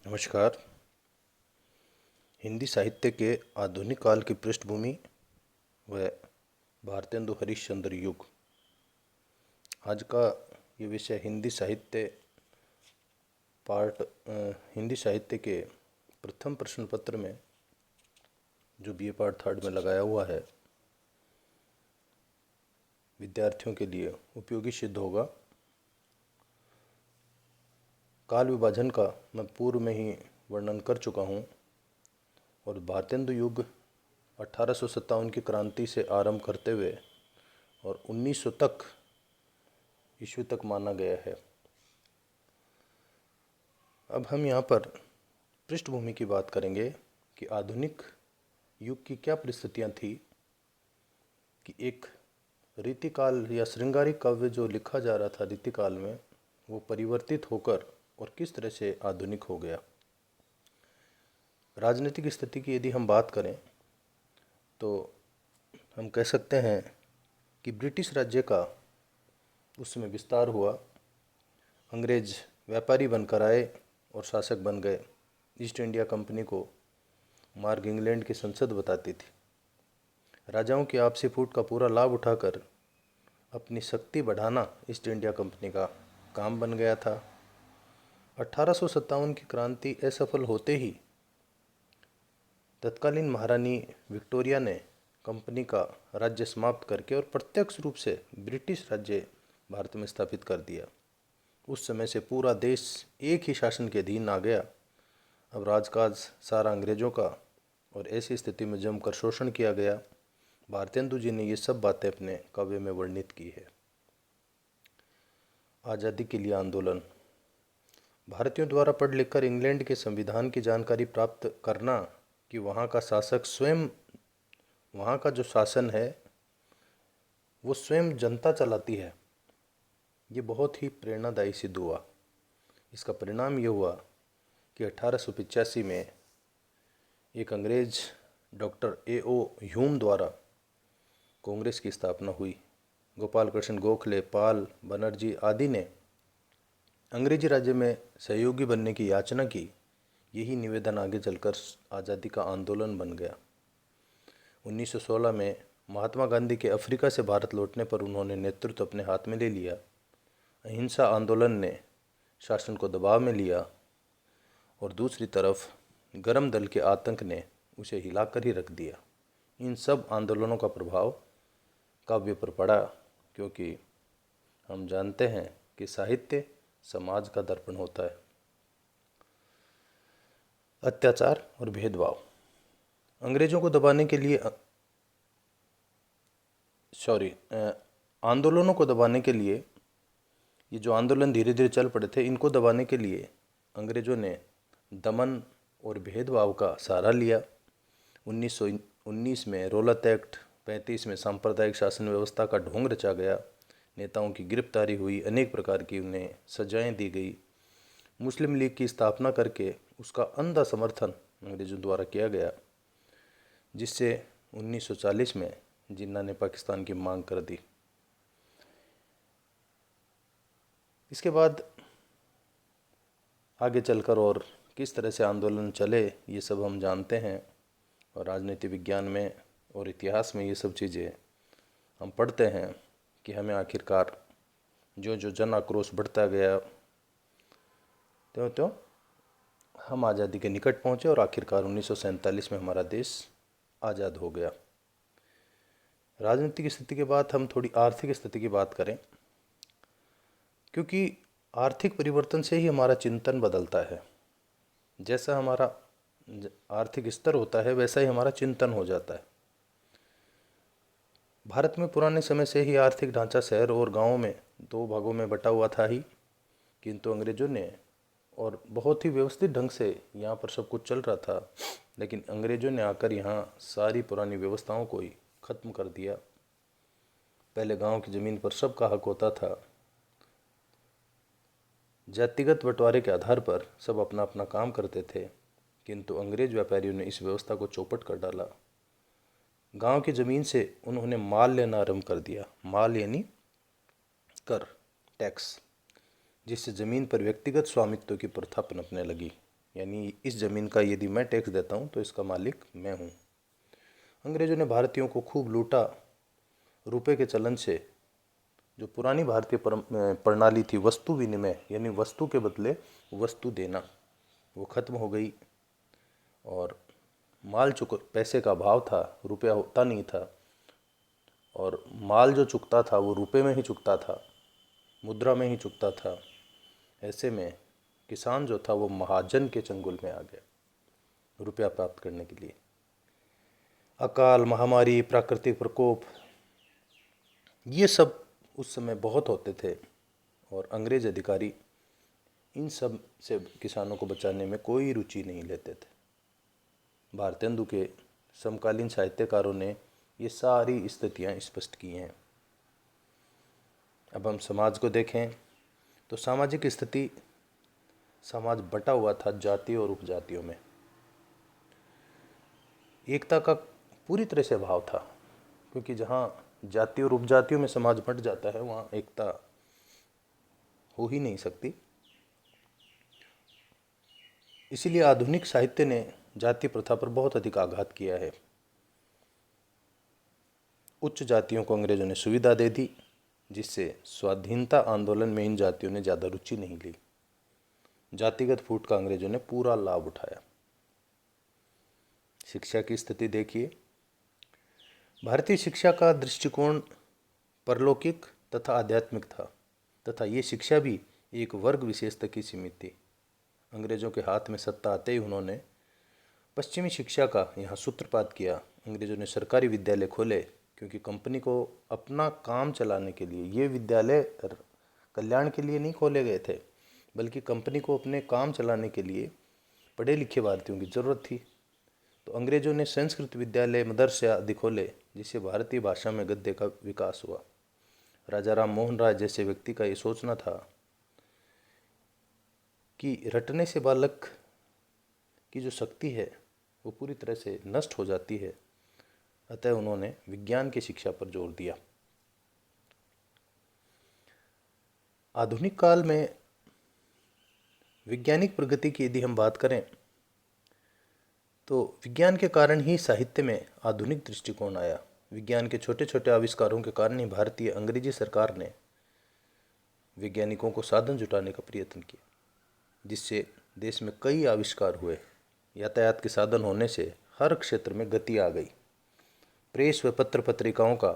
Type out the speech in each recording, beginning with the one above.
नमस्कार। हिंदी साहित्य के आधुनिक काल की पृष्ठभूमि व भारतेंदु हरिश्चंद्र युग। आज का ये विषय हिंदी साहित्य हिंदी साहित्य के प्रथम प्रश्न पत्र में जो बीए पार्ट थर्ड में लगाया हुआ है, विद्यार्थियों के लिए उपयोगी सिद्ध होगा। काल विभाजन का मैं पूर्व में ही वर्णन कर चुका हूँ और भारतेंदु युग 1857 की क्रांति से आरंभ करते हुए और 1900 तक ईस्वी तक माना गया है। अब हम यहाँ पर पृष्ठभूमि की बात करेंगे कि आधुनिक युग की क्या परिस्थितियाँ थी कि एक रीतिकाल या श्रृंगारिक काव्य जो लिखा जा रहा था रीतिकाल में, वो परिवर्तित होकर और किस तरह से आधुनिक हो गया। राजनीतिक स्थिति की यदि हम बात करें तो हम कह सकते हैं कि ब्रिटिश राज्य का उसमें विस्तार हुआ। अंग्रेज व्यापारी बनकर आए और शासक बन गए। ईस्ट इंडिया कंपनी को मार्ग इंग्लैंड की संसद बताती थी। राजाओं की आपसी फूट का पूरा लाभ उठाकर अपनी शक्ति बढ़ाना ईस्ट इंडिया कंपनी का काम बन गया था। 1857 की क्रांति असफल होते ही तत्कालीन महारानी विक्टोरिया ने कंपनी का राज्य समाप्त करके और प्रत्यक्ष रूप से ब्रिटिश राज्य भारत में स्थापित कर दिया। उस समय से पूरा देश एक ही शासन के अधीन आ गया। अब राजकाज सारा अंग्रेजों का और ऐसी स्थिति में जमकर शोषण किया गया। भारतेंदु जी ने ये सब बातें अपने काव्य में वर्णित की है। आज़ादी के लिए आंदोलन। भारतीयों द्वारा पढ़ लिखकर इंग्लैंड के संविधान की जानकारी प्राप्त करना कि वहाँ का शासक स्वयं, वहाँ का जो शासन है वो स्वयं जनता चलाती है, ये बहुत ही प्रेरणादायी सिद्ध हुआ। इसका परिणाम ये हुआ कि 1885 में एक अंग्रेज डॉक्टर A.O. ह्यूम द्वारा कांग्रेस की स्थापना हुई। गोपाल कृष्ण गोखले, पाल बनर्जी आदि ने अंग्रेजी राज्य में सहयोगी बनने की याचना की। यही निवेदन आगे चलकर आज़ादी का आंदोलन बन गया। 1916 में महात्मा गांधी के अफ्रीका से भारत लौटने पर उन्होंने नेतृत्व अपने हाथ में ले लिया। अहिंसा आंदोलन ने शासन को दबाव में लिया और दूसरी तरफ गरम दल के आतंक ने उसे हिलाकर ही रख दिया। इन सब आंदोलनों का प्रभाव काव्य पर पड़ा, क्योंकि हम जानते हैं कि साहित्य समाज का दर्पण होता है। अत्याचार और भेदभाव। अंग्रेजों को दबाने के लिए आंदोलनों को दबाने के लिए, ये जो आंदोलन धीरे धीरे चल पड़े थे, इनको दबाने के लिए अंग्रेजों ने दमन और भेदभाव का सहारा लिया। 1919 में रौलत एक्ट, 35 में सांप्रदायिक शासन व्यवस्था का ढोंग रचा गया। नेताओं की गिरफ्तारी हुई, अनेक प्रकार की उन्हें सजाएं दी गई। मुस्लिम लीग की स्थापना करके उसका अंधा समर्थन अंग्रेजों द्वारा किया गया, जिससे 1940 में जिन्ना ने पाकिस्तान की मांग कर दी। इसके बाद आगे चलकर और किस तरह से आंदोलन चले ये सब हम जानते हैं, और राजनीति विज्ञान में और इतिहास में ये सब चीज़ें हम पढ़ते हैं कि हमें आखिरकार जो जो जन आक्रोश बढ़ता गया त्यों त्यों हम आज़ादी के निकट पहुँचे और आखिरकार 1947 में हमारा देश आज़ाद हो गया। राजनीतिक स्थिति के बाद हम थोड़ी आर्थिक स्थिति की बात करें, क्योंकि आर्थिक परिवर्तन से ही हमारा चिंतन बदलता है। जैसा हमारा आर्थिक स्तर होता है वैसा ही हमारा चिंतन हो जाता है। भारत में पुराने समय से ही आर्थिक ढांचा शहर और गांवों में दो भागों में बटा हुआ था ही, किंतु अंग्रेजों ने, और बहुत ही व्यवस्थित ढंग से यहाँ पर सब कुछ चल रहा था, लेकिन अंग्रेजों ने आकर यहाँ सारी पुरानी व्यवस्थाओं को ही ख़त्म कर दिया। पहले गांव की ज़मीन पर सबका हक होता था। जातिगत बंटवारे के आधार पर सब अपना अपना काम करते थे, किंतु अंग्रेज व्यापारियों ने इस व्यवस्था को चौपट कर डाला। गांव की ज़मीन से उन्होंने माल लेना आरंभ कर दिया। माल यानी कर, टैक्स, जिससे ज़मीन पर व्यक्तिगत स्वामित्व की प्रथा पनपने लगी। यानी इस ज़मीन का यदि मैं टैक्स देता हूँ तो इसका मालिक मैं हूँ। अंग्रेज़ों ने भारतीयों को खूब लूटा। रुपए के चलन से जो पुरानी भारतीय प्रणाली थी वस्तु विनिमय, यानी वस्तु के बदले वस्तु देना, वो खत्म हो गई। और पैसे का भाव था, रुपया होता नहीं था, और माल जो चुकता था वो रुपए में ही चुकता था, मुद्रा में ही चुकता था। ऐसे में किसान जो था वो महाजन के चंगुल में आ गया रुपया प्राप्त करने के लिए। अकाल, महामारी, प्राकृतिक प्रकोप, ये सब उस समय बहुत होते थे और अंग्रेज अधिकारी इन सब से किसानों को बचाने में कोई रुचि नहीं लेते थे। भारतेंदु के समकालीन साहित्यकारों ने ये सारी स्थितियाँ स्पष्ट की हैं। अब हम समाज को देखें तो सामाजिक स्थिति, समाज बटा हुआ था जातियों और उपजातियों में। एकता का पूरी तरह से अभाव था, क्योंकि जहाँ जाति और उपजातियों में समाज बंट जाता है वहाँ एकता हो ही नहीं सकती। इसीलिए आधुनिक साहित्य ने जाति प्रथा पर बहुत अधिक आघात किया है। उच्च जातियों को अंग्रेजों ने सुविधा दे दी, जिससे स्वाधीनता आंदोलन में इन जातियों ने ज़्यादा रुचि नहीं ली। जातिगत फूट का अंग्रेजों ने पूरा लाभ उठाया। शिक्षा की स्थिति देखिए। भारतीय शिक्षा का दृष्टिकोण परलौकिक तथा आध्यात्मिक था, तथा ये शिक्षा भी एक वर्ग विशेष तक ही सीमित थी। अंग्रेजों के हाथ में सत्ता आते ही उन्होंने पश्चिमी शिक्षा का यहाँ सूत्रपात किया। अंग्रेजों ने सरकारी विद्यालय खोले, क्योंकि कंपनी को अपना काम चलाने के लिए ये विद्यालय कल्याण के लिए नहीं खोले गए थे, बल्कि कंपनी को अपने काम चलाने के लिए पढ़े लिखे भारतीयों की ज़रूरत थी। तो अंग्रेजों ने संस्कृत विद्यालय, मदरसे आदि खोले, जिससे भारतीय भाषा में गद्य का विकास हुआ। राजा राम मोहन राय जैसे व्यक्ति का ये सोचना था कि रटने से बालक की जो शक्ति है वो पूरी तरह से नष्ट हो जाती है, अतः उन्होंने विज्ञान की शिक्षा पर जोर दिया। आधुनिक काल में वैज्ञानिक प्रगति की यदि हम बात करें तो विज्ञान के कारण ही साहित्य में आधुनिक दृष्टिकोण आया। विज्ञान के छोटे छोटे आविष्कारों के कारण ही भारतीय अंग्रेजी सरकार ने वैज्ञानिकों को साधन जुटाने का प्रयत्न किया, जिससे देश में कई आविष्कार हुए। यातायात के साधन होने से हर क्षेत्र में गति आ गई। प्रेस व पत्र पत्रिकाओं का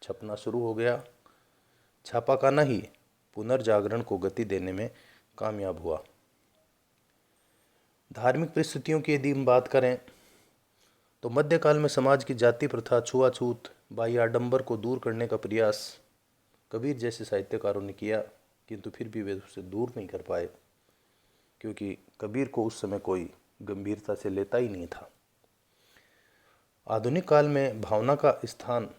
छपना शुरू हो गया। छापाखाना ही पुनर्जागरण को गति देने में कामयाब हुआ। धार्मिक परिस्थितियों की यदि हम बात करें तो मध्यकाल में समाज की जाति प्रथा, छुआछूत, बाह्य आडंबर को दूर करने का प्रयास कबीर जैसे साहित्यकारों ने किया, किंतु फिर भी वे उसे दूर नहीं कर पाए, क्योंकि कबीर को उस समय कोई गंभीरता से लेता ही नहीं था। आधुनिक काल में भावना का स्थान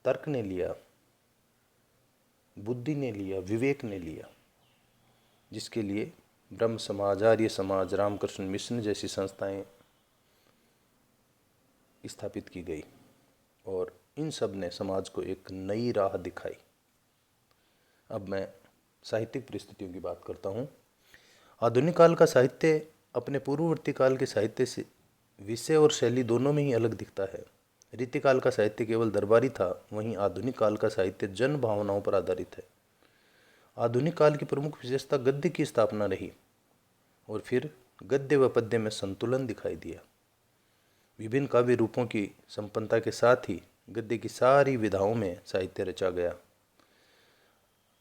तर्क ने लिया, बुद्धि ने लिया, विवेक ने लिया, जिसके लिए ब्रह्म समाज, आर्य समाज, रामकृष्ण मिशन जैसी संस्थाएं स्थापित की गई और इन सब ने समाज को एक नई राह दिखाई। अब मैं साहित्यिक परिस्थितियों की बात करता हूँ। आधुनिक काल का साहित्य अपने पूर्ववर्ती काल के साहित्य से विषय और शैली दोनों में ही अलग दिखता है। रीतिकाल का साहित्य केवल दरबारी था, वहीं आधुनिक काल का साहित्य जन भावनाओं पर आधारित है। आधुनिक काल की प्रमुख विशेषता गद्य की स्थापना रही और फिर गद्य व पद्य में संतुलन दिखाई दिया। विभिन्न काव्य रूपों की संपन्नता के साथ ही गद्य की सारी विधाओं में साहित्य रचा गया।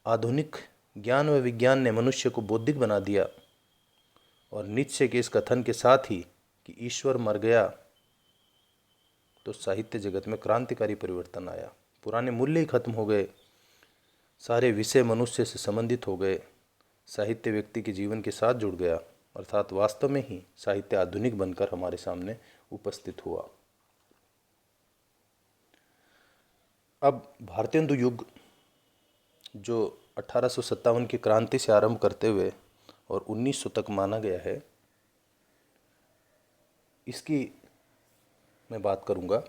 आधुनिक ज्ञान व विज्ञान ने मनुष्य को बौद्धिक बना दिया और नीत्शे के इस कथन के साथ ही कि ईश्वर मर गया, तो साहित्य जगत में क्रांतिकारी परिवर्तन आया। पुराने मूल्य ही खत्म हो गए, सारे विषय मनुष्य से संबंधित हो गए, साहित्य व्यक्ति के जीवन के साथ जुड़ गया, अर्थात वास्तव में ही साहित्य आधुनिक बनकर हमारे सामने उपस्थित हुआ। अब भारतेंदु युग जो 1857 की क्रांति से आरंभ करते हुए और 1900 तक माना गया है, इसकी मैं बात करूंगा।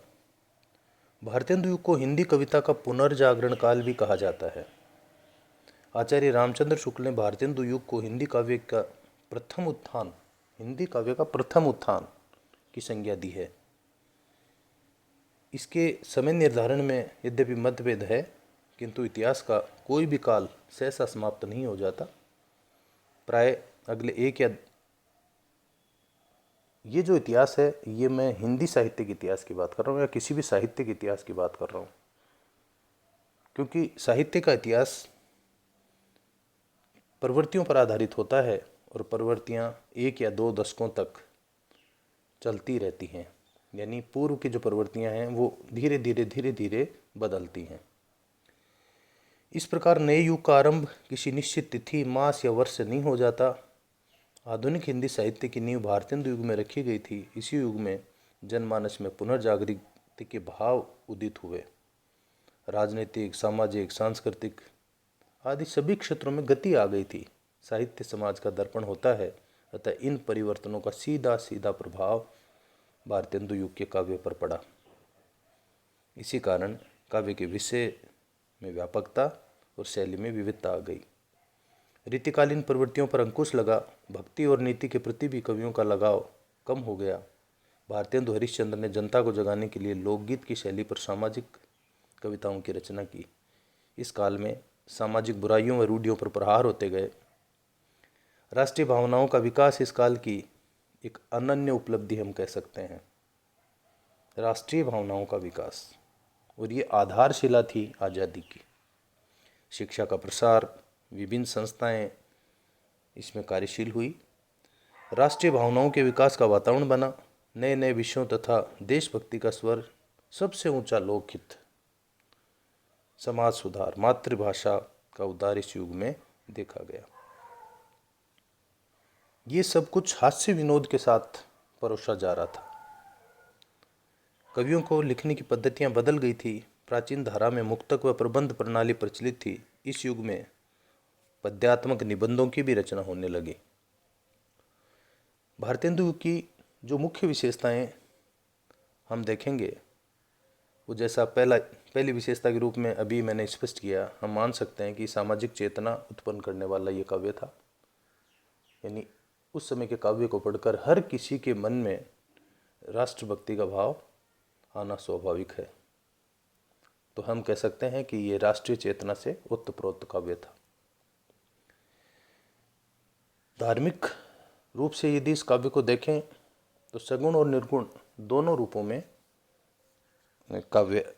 भारतेंदु युग को हिंदी कविता का पुनर्जागरण काल भी कहा जाता है। आचार्य रामचंद्र शुक्ल ने भारतेंदु युग को हिंदी काव्य का प्रथम उत्थान, हिंदी काव्य का प्रथम उत्थान की संज्ञा दी है। इसके समय निर्धारण में यद्यपि मतभेद है, किंतु इतिहास का कोई भी काल सहसा समाप्त नहीं हो जाता। प्राय अगले एक या ये जो इतिहास है, ये मैं हिंदी साहित्य के इतिहास की बात कर रहा हूँ या किसी भी साहित्य के इतिहास की बात कर रहा हूँ, क्योंकि साहित्य का इतिहास प्रवृत्तियों पर आधारित होता है और प्रवृत्तियाँ एक या दो दशकों तक चलती रहती हैं। यानी पूर्व की जो प्रवृत्तियाँ हैं वो धीरे धीरे बदलती हैं। इस प्रकार नए युग का आरंभ किसी निश्चित तिथि, मास या वर्ष से नहीं हो जाता। आधुनिक हिंदी साहित्य की नींव भारतेंदु युग में रखी गई थी। इसी युग में जनमानस में पुनर्जागृति के भाव उदित हुए। राजनीतिक, सामाजिक, सांस्कृतिक आदि सभी क्षेत्रों में गति आ गई थी। साहित्य समाज का दर्पण होता है, अतः इन परिवर्तनों का सीधा सीधा प्रभाव भारतेंदु युग के काव्य पर पड़ा। इसी कारण काव्य के विषय में व्यापकता और शैली में विविधता आ गई। रीतिकालीन प्रवृत्तियों पर अंकुश लगा। भक्ति और नीति के प्रति भी कवियों का लगाव कम हो गया। भारतेंदु हरिश्चंद्र ने जनता को जगाने के लिए लोकगीत की शैली पर सामाजिक कविताओं की रचना की। इस काल में सामाजिक बुराइयों व रूढ़ियों पर प्रहार होते गए। राष्ट्रीय भावनाओं का विकास इस काल की एक अनन्य उपलब्धि हम कह सकते हैं। राष्ट्रीय भावनाओं का विकास, और ये आधारशिला थी आज़ादी की। शिक्षा का प्रसार, विभिन्न संस्थाएं इसमें कार्यशील हुई। राष्ट्रीय भावनाओं के विकास का वातावरण बना। नए नए विषयों तथा देशभक्ति का स्वर सबसे ऊंचा लोकहित, समाज सुधार, मातृभाषा का उद्धार इस युग में देखा गया। ये सब कुछ हास्य विनोद के साथ परोसा जा रहा था। कवियों को लिखने की पद्धतियां बदल गई थी। प्राचीन धारा में मुक्तक व प्रबंध प्रणाली प्रचलित थी। इस युग में पद्यात्मक निबंधों की भी रचना होने लगी। भारतेंदु की जो मुख्य विशेषताएं हम देखेंगे, वो जैसा पहली विशेषता के रूप में अभी मैंने स्पष्ट किया, हम मान सकते हैं कि सामाजिक चेतना उत्पन्न करने वाला ये काव्य था। यानी उस समय के काव्य को पढ़कर हर किसी के मन में राष्ट्रभक्ति का भाव आना स्वाभाविक है। तो हम कह सकते हैं कि ये राष्ट्रीय चेतना से ओतप्रोत काव्य था। धार्मिक रूप से यदि इस काव्य को देखें तो सगुण और निर्गुण दोनों रूपों में काव्य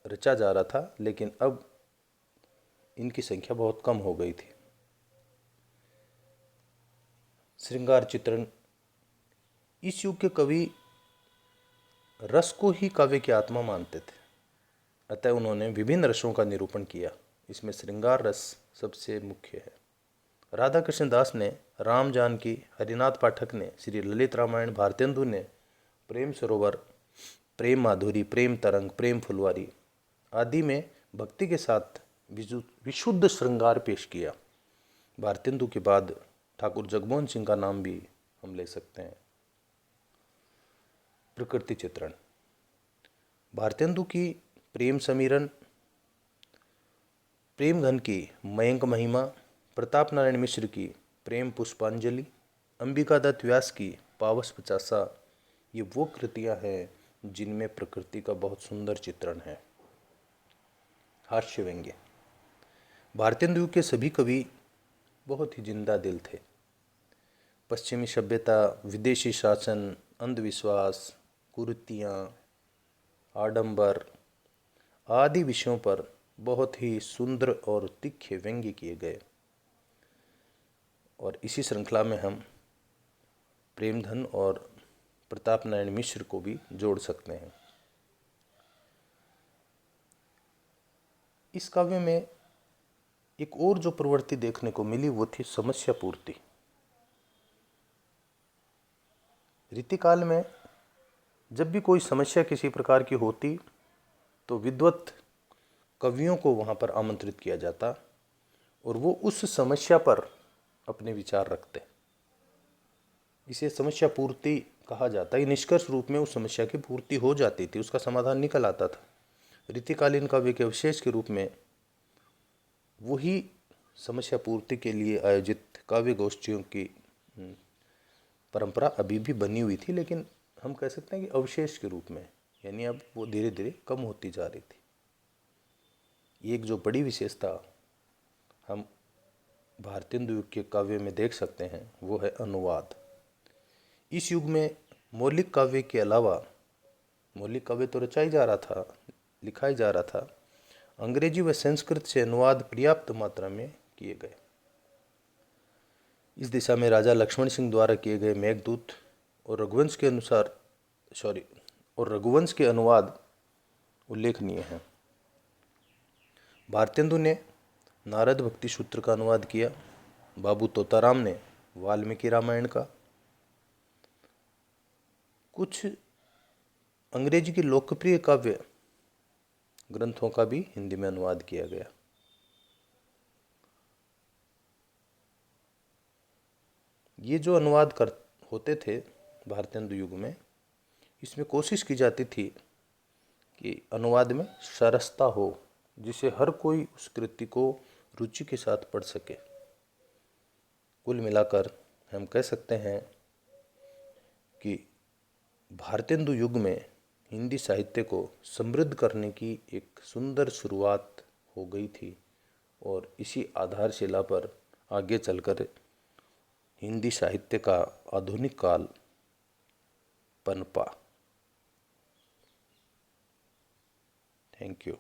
रचा जा रहा था, लेकिन अब इनकी संख्या बहुत कम हो गई थी। श्रृंगार चित्रण, इस युग के कवि रस को ही काव्य की आत्मा मानते थे, अतः उन्होंने विभिन्न रसों का निरूपण किया। इसमें श्रृंगार रस सबसे मुख्य है। राधा कृष्ण दास ने राम जानकी, हरिनाथ पाठक ने श्री ललित रामायण, भारतेंदु ने प्रेम सरोवर, प्रेम माधुरी, प्रेम तरंग, प्रेम फुलवारी आदि में भक्ति के साथ विशुद्ध श्रृंगार पेश किया। भारतेंदु के बाद ठाकुर जगमोहन सिंह का नाम भी हम ले सकते हैं। प्रकृति चित्रण, भारतेंदु की प्रेम समीरण, प्रेम घन की मयंक महिमा, प्रताप नारायण मिश्र की प्रेम पुष्पांजलि, अंबिका दत्त व्यास की पावस पचासा, ये वो कृतियां हैं जिनमें प्रकृति का बहुत सुंदर चित्रण है। हास्य व्यंग्य, भारतेंदु के सभी कवि बहुत ही जिंदा दिल थे। पश्चिमी सभ्यता, विदेशी शासन, अंधविश्वास, कुरीतियाँ, आडंबर आदि विषयों पर बहुत ही सुंदर और तीखे व्यंग्य किए गए। और इसी श्रृंखला में हम प्रेमधन और प्रताप नारायण मिश्र को भी जोड़ सकते हैं। इस काव्य में एक और जो प्रवृत्ति देखने को मिली वो थी समस्या पूर्ति। रीतिकाल में जब भी कोई समस्या किसी प्रकार की होती तो विद्वत कवियों को वहाँ पर आमंत्रित किया जाता और वो उस समस्या पर अपने विचार रखते। इसे समस्या पूर्ति कहा जाता है। निष्कर्ष रूप में उस समस्या की पूर्ति हो जाती थी, उसका समाधान निकल आता था। रीतिकालीन काव्य के अवशेष के रूप में वही समस्या पूर्ति के लिए आयोजित काव्य गोष्ठियों की परंपरा अभी भी बनी हुई थी, लेकिन हम कह सकते हैं कि अवशेष के रूप में, यानी अब वो धीरे धीरे कम होती जा रही थी। एक जो बड़ी विशेषता हम भारतीय युग के काव्य में देख सकते हैं वो है अनुवाद। इस युग में मौलिक काव्य के अलावा, मौलिक काव्य तो रचाई जा रहा था, लिखाई जा रहा था, अंग्रेजी व संस्कृत से अनुवाद पर्याप्त मात्रा में किए गए। इस दिशा में राजा लक्ष्मण सिंह द्वारा किए गए मेघदूत और रघुवंश के अनुवाद उल्लेखनीय हैं। भारतेंदु ने नारद भक्ति सूत्र का अनुवाद किया। बाबू तोताराम ने वाल्मीकि रामायण का। कुछ अंग्रेजी के लोकप्रिय काव्य ग्रंथों का भी हिंदी में अनुवाद किया गया। ये जो अनुवाद होते थे भारतेंदु युग में, इसमें कोशिश की जाती थी कि अनुवाद में सरसता हो, जिसे हर कोई उस कृति को रुचि के साथ पढ़ सके। कुल मिलाकर हम कह सकते हैं कि भारतेंदु युग में हिंदी साहित्य को समृद्ध करने की एक सुंदर शुरुआत हो गई थी, और इसी आधारशिला पर आगे चलकर हिंदी साहित्य का आधुनिक काल पनपा। Thank you.